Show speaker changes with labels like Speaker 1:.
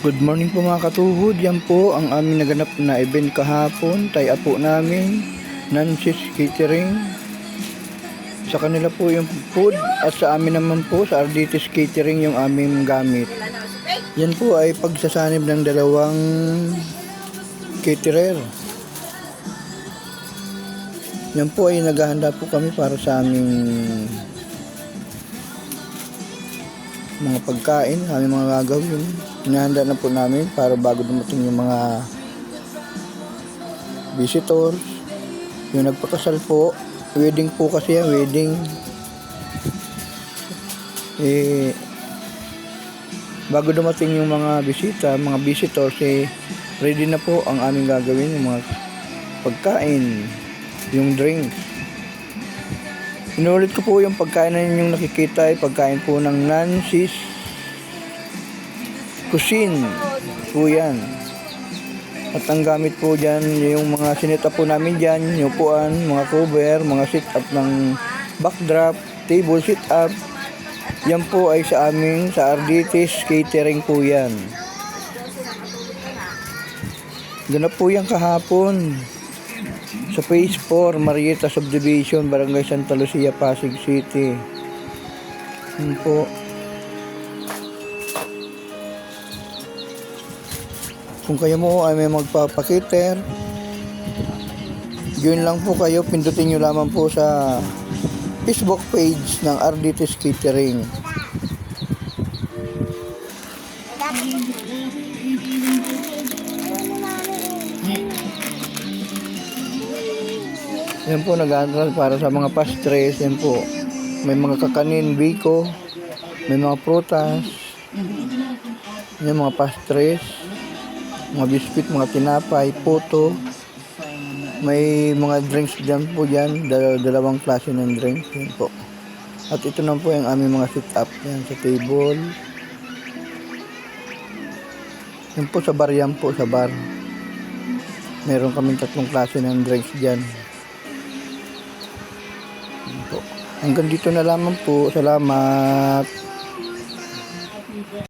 Speaker 1: Good morning po mga katuhod. Yan po ang aming naganap na event kahapon. Tay apo namin, Nancy's Catering. Sa kanila po yung food at sa amin naman po sa Ardites Catering yung aming gamit. Yan po ay pagsasanib ng dalawang caterer. Yan po ay naghahanda po kami para sa aming mga pagkain, aming mga gagawin. Hinahanda na po namin para bago dumating yung mga visitors. Yung nagpakasal po, wedding po kasi yan, wedding. Bago dumating yung mga bisita, mga visitors, ready na po ang aming gagawin, yung mga pagkain, yung drinks. Inulit ko po yung pagkain na yung nakikita ay pagkain po ng Nancy's Cuisine po yan. At ang gamit po dyan, yung mga sinita po namin dyan, yung upuan, mga cover, mga sit-up ng backdrop, table sit-up. Yan po ay sa aming, sa Ardites Catering po yan. Ganap po yan kahapon sa Phase 4, Marieta Subdivision, Barangay Santa Lucia, Pasig City. Yan po. Kung kayo mo ay may magpapakiter, join lang po kayo, pindutin nyo lamang po sa Facebook page ng Ardites Catering. Yan po, nag-aaral para sa mga pastres. Yan po, may mga kakanin, biko, may mga prutas, yan mga pastres, mga biscuit, mga tinapay, puto. May mga drinks dyan po dyan, dalawang klase ng drinks. Yan po. At ito na po yung aming mga sit-up yan sa table. Yan po sa bar yan po, sa bar. Meron kaming 3 klase ng drinks dyan. Yan po. Hanggang dito na lamang po. Salamat.